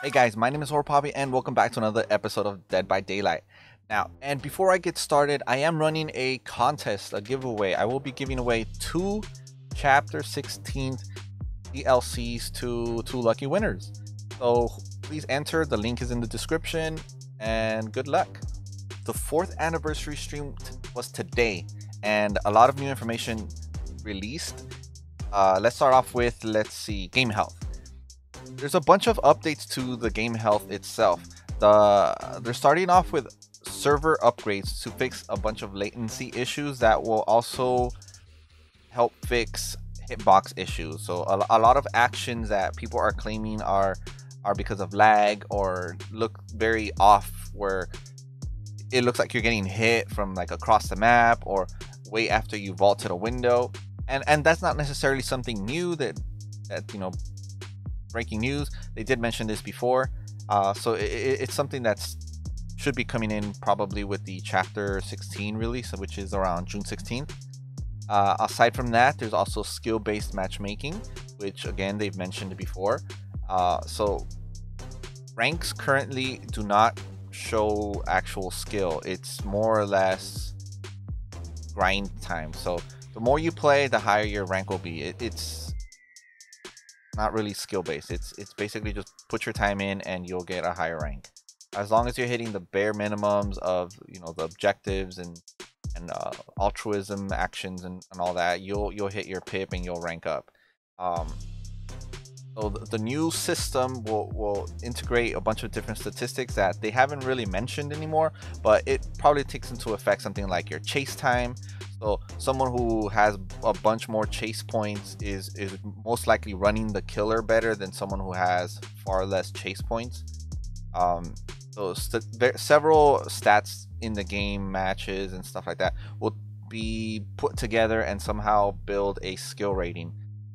Hey guys, my name is HorrorPapi and welcome back to another episode of Dead by Daylight. Now, and before I get started, I am running a contest, a giveaway. I will be giving away 2 Chapter 16 DLCs to 2 lucky winners. So please enter, the link is in the description, and good luck. The 4th anniversary stream was today, and a lot of new information released. Let's start off with, game health. There's a bunch of updates to the game health itself. They're starting off with server upgrades to fix a bunch of latency issues that will also help fix hitbox issues. So a lot of actions that people are claiming are because of lag or look very off, where it looks like you're getting hit from like across the map or way after you vaulted a window. And that's not necessarily something new that breaking news. They did mention this before, so it's something that's should be coming in probably with the Chapter 16 release, which is around June 16th. Aside from that, there's also skill-based matchmaking, which again they've mentioned before. So ranks currently do not show actual skill. It's more or less grind time. So the more you play, the higher your rank will be. It's not really skill based. It's basically just put your time in and you'll get a higher rank, as long as you're hitting the bare minimums of the objectives and altruism actions and all that. You'll hit your pip and you'll rank up. So the new system will integrate a bunch of different statistics that they haven't really mentioned anymore, but it probably takes into effect something like your chase time. So someone who has a bunch more chase points is most likely running the killer better than someone who has far less chase points. So several stats in the game, matches and stuff like that, will be put together and somehow build a skill rating.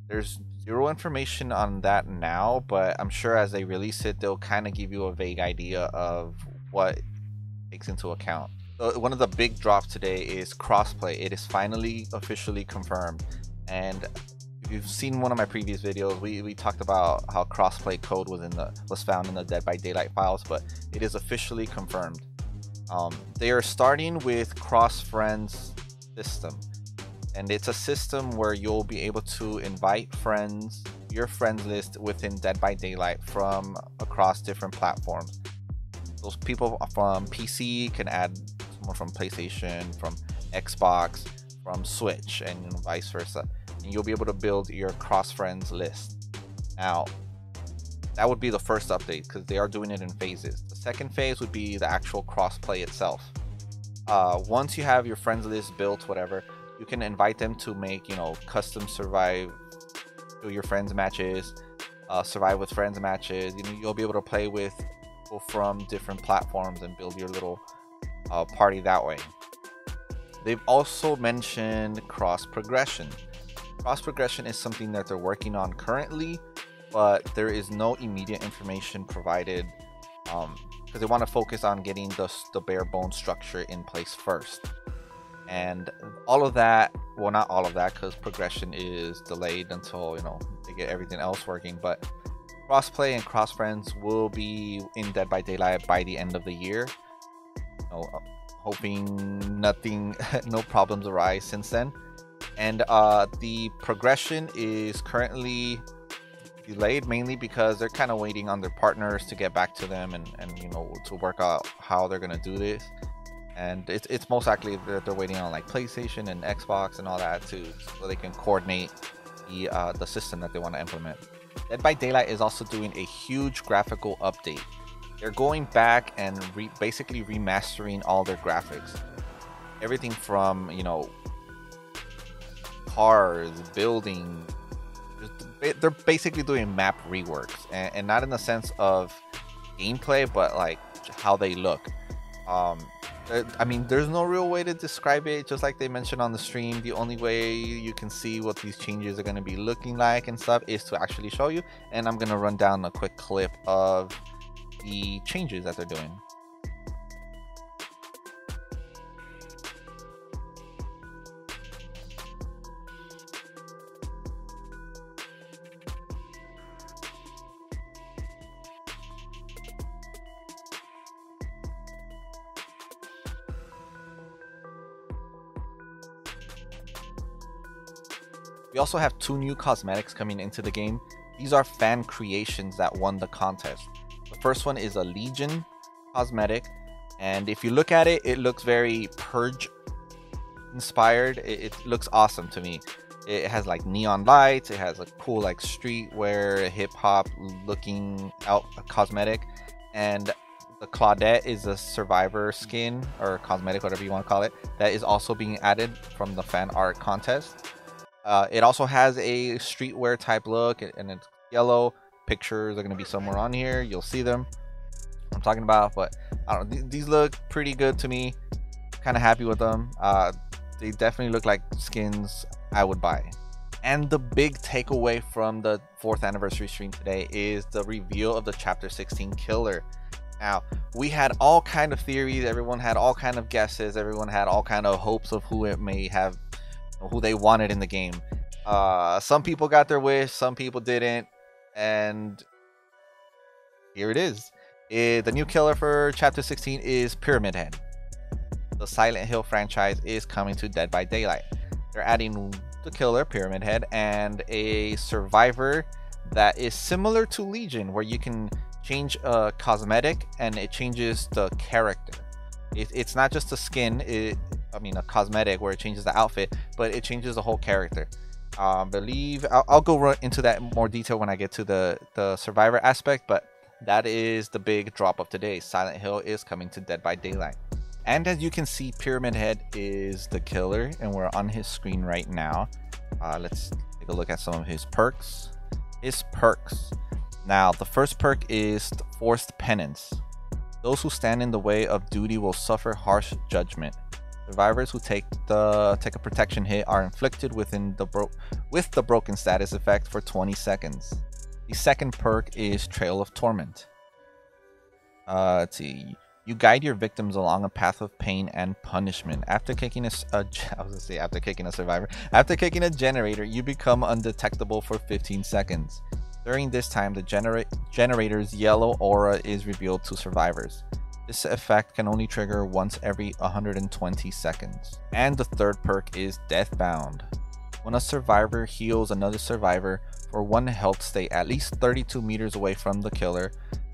There's zero information on that now, but I'm sure as they release it, they'll kind of give you a vague idea of what it takes into account. So one of the big drops today is crossplay. It is finally officially confirmed, and if you've seen one of my previous videos, we talked about how crossplay code was found in the Dead by Daylight files, but it is officially confirmed. They are starting with cross friends system, and it's a system where you'll be able to invite friends, your friends list within Dead by Daylight from across different platforms. Those people from PC can add someone from PlayStation, from Xbox, from Switch, and vice versa. And you'll be able to build your cross friends list. Now, that would be the first update because they are doing it in phases. The second phase would be the actual crossplay itself. Once you have your friends list built, whatever, you can invite them to make custom survive to your friends matches, survive with friends matches. You'll be able to play with people from different platforms and build your little party that way. They've also mentioned cross progression. Cross progression is something that they're working on currently, but there is no immediate information provided because they want to focus on getting the bare bone structure in place first. And all of that, well, not all of that, because progression is delayed until they get everything else working, but crossplay and cross friends will be in Dead by Daylight by the end of the year. Hoping no problems arise since then. And the progression is currently delayed mainly because they're kind of waiting on their partners to get back to them and to work out how they're gonna do this. And it's most likely that they're waiting on like PlayStation and Xbox and all that so they can coordinate the system that they want to implement. Dead by Daylight is also doing a huge graphical update. They're going back and basically remastering all their graphics. Everything from cars, building. They're basically doing map reworks, and not in the sense of gameplay, but like how they look. I mean, there's no real way to describe it. Just like they mentioned on the stream, the only way you can see what these changes are going to be looking like and stuff is to actually show you. And I'm going to run down a quick clip of the changes that they're doing. We also have 2 new cosmetics coming into the game. These are fan creations that won the contest. The first one is a Legion cosmetic, and if you look at it, it looks very Purge inspired. It looks awesome to me. It has like neon lights, it has a cool like streetwear hip hop looking out cosmetic, and the Claudette is a survivor skin or cosmetic, whatever you want to call it, that is also being added from the fan art contest. It also has a streetwear type look, and it's yellow. Pictures are going to be somewhere on here, you'll see them. I'm talking about, but I don't know, these look pretty good to me. Kind of happy with them. They definitely look like skins I would buy. And the big takeaway from the 4th anniversary stream today is the reveal of the chapter 16 killer. Now, we had all kind of theories, everyone had all kind of guesses, everyone had all kind of hopes of who it may have, who they wanted in the game. Some people got their wish, some people didn't, and here it is. The new killer for chapter 16 is Pyramid Head. The Silent Hill franchise is coming to Dead by Daylight. They're adding the killer, Pyramid Head, and a survivor that is similar to Legion, where you can change a cosmetic and it changes the character. It's not just a skin, a cosmetic where it changes the outfit, but it changes the whole character. I'll go into that in more detail when I get to the survivor aspect, but that is the big drop of today. Silent Hill is coming to Dead by Daylight. And as you can see, Pyramid Head is the killer, and we're on his screen right now. Let's take a look at some of his perks. Now, the first perk is Forced Penance. Those who stand in the way of duty will suffer harsh judgment. Survivors who take a protection hit are inflicted with the broken status effect for 20 seconds. The second perk is Trail of Torment. Let's see. You guide your victims along a path of pain and punishment. After kicking a generator, you become undetectable for 15 seconds. During this time, the generator's yellow aura is revealed to survivors. This effect can only trigger once every 120 seconds. And the third perk is Deathbound. When a survivor heals another survivor for 1 health state at least 32 meters away from the killer,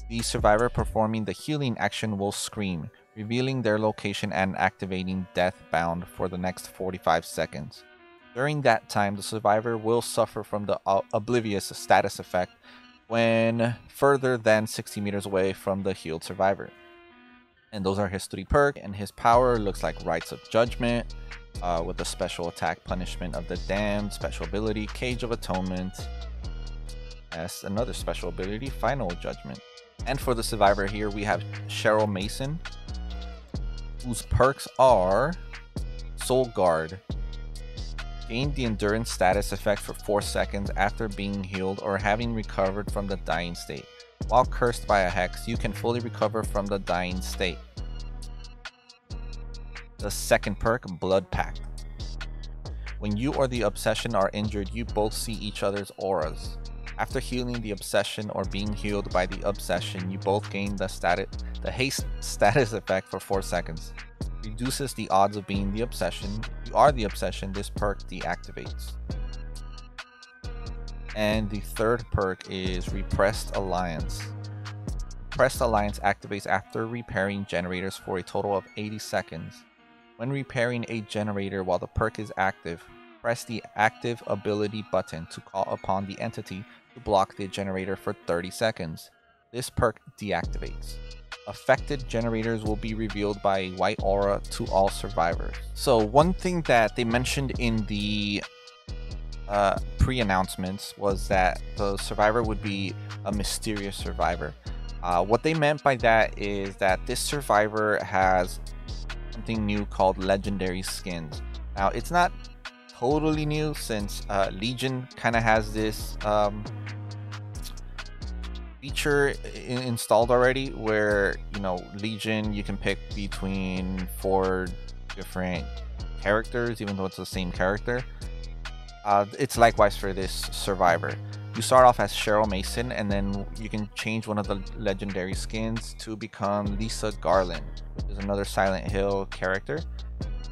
the survivor performing the healing action will scream, revealing their location and activating Deathbound for the next 45 seconds. During that time, the survivor will suffer from the Oblivious status effect when further than 60 meters away from the healed survivor. And those are his 3 perks, and his power looks like Rites of Judgment, with the special attack Punishment of the Damned, special ability Cage of Atonement, as another special ability Final Judgment. And for the survivor here, we have Cheryl Mason, whose perks are Soul Guard. Gain the Endurance status effect for 4 seconds after being healed or having recovered from the dying state. While cursed by a hex, you can fully recover from the dying state. The second perk, Blood Pact. When you or the Obsession are injured, you both see each other's auras. After healing the Obsession or being healed by the Obsession, you both gain the haste status effect for 4 seconds. Reduces the odds of being the Obsession. If you are the Obsession, this perk deactivates. And the third perk is Repressed Alliance. Repressed Alliance activates after repairing generators for a total of 80 seconds. When repairing a generator while the perk is active, press the active ability button to call upon the entity to block the generator for 30 seconds. This perk deactivates. Affected generators will be revealed by a white aura to all survivors. So one thing that they mentioned in the pre-announcements was that the survivor would be a mysterious survivor. What they meant by that is that this survivor has something new called legendary skins. Now, it's not totally new since Legion kind of has this feature installed already, where Legion, you can pick between 4 different characters even though it's the same character. It's likewise for this survivor. You start off as Cheryl Mason, and then you can change one of the legendary skins to become Lisa Garland, which is another Silent Hill character.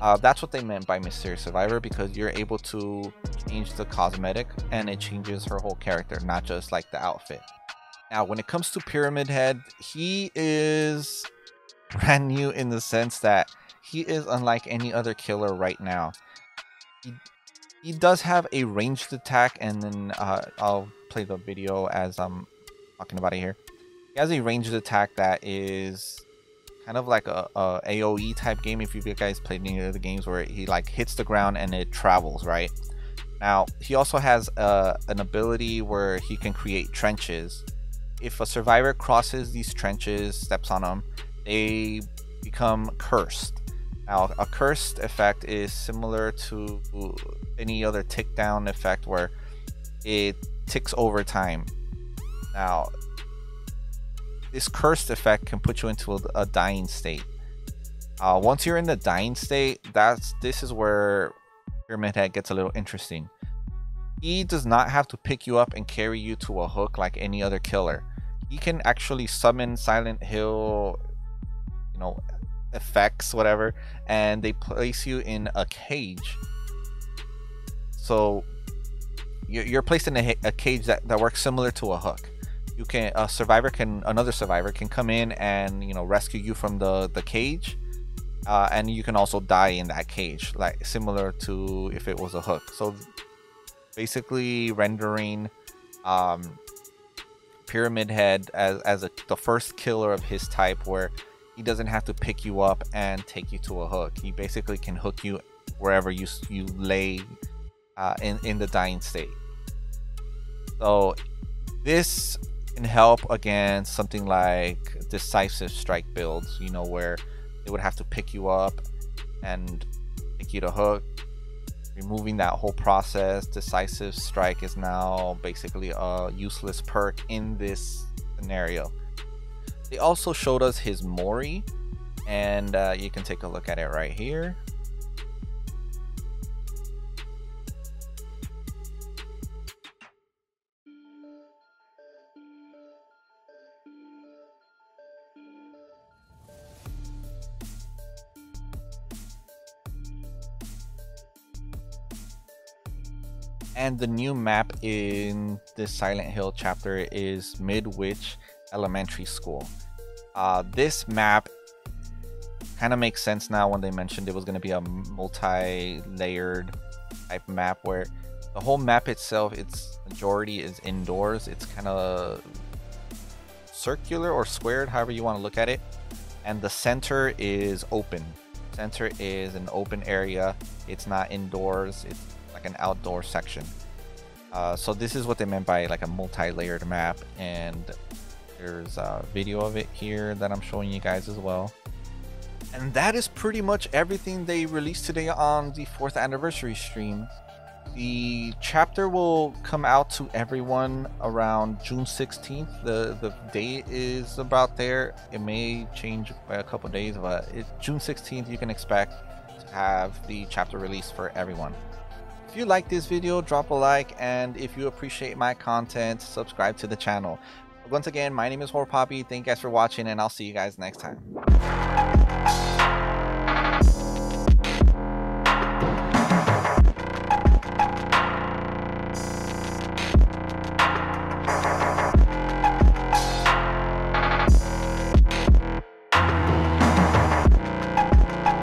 That's what they meant by Mysterious Survivor, because you're able to change the cosmetic and it changes her whole character, not just like the outfit. Now, when it comes to Pyramid Head, he is brand new in the sense that he is unlike any other killer right now. He does have a ranged attack, and then I'll play the video as I'm talking about it here. He has a ranged attack that is kind of like a AoE type game. If you guys played any of the games where he like hits the ground and it travels, right? Now, he also has an ability where he can create trenches. If a survivor crosses these trenches, steps on them, they become cursed. Now, a cursed effect is similar to any other tick down effect where it ticks over time. Now, this cursed effect can put you into a dying state. Once you're in the dying state, this is where Pyramid Head gets a little interesting. He does not have to pick you up and carry you to a hook like any other killer. He can actually summon Silent Hill, you know, effects, whatever, and they place you in a cage. So you're placed in a cage that works similar to a hook. You can another survivor can come in and, you know, rescue you from the cage, and you can also die in that cage, like similar to if it was a hook. So basically rendering Pyramid Head as the first killer of his type, where he doesn't have to pick you up and take you to a hook. He basically can hook you wherever you lay in the dying state. So this can help against something like decisive strike builds, you know, where they would have to pick you up and take you to hook. Removing that whole process, decisive strike is now basically a useless perk in this scenario. They also showed us his Mori, and you can take a look at it right here. And the new map in this Silent Hill chapter is Midwich Elementary School. This map kind of makes sense now when they mentioned it was going to be a multi-layered type map, where the whole map itself, its majority is indoors. It's kind of circular or squared, however you want to look at it, and the center is open. Center is an open area. It's not indoors. It's like an outdoor section. So this is what they meant by like a multi-layered map, and there's a video of it here that I'm showing you guys as well. And that is pretty much everything they released today on the 4th anniversary stream. The chapter will come out to everyone around June 16th. The date is about there. It may change by a couple days, but June 16th you can expect to have the chapter released for everyone. If you like this video, drop a like, and if you appreciate my content, subscribe to the channel. Once again, my name is HorrorPapi. Thank you guys for watching, and I'll see you guys next time.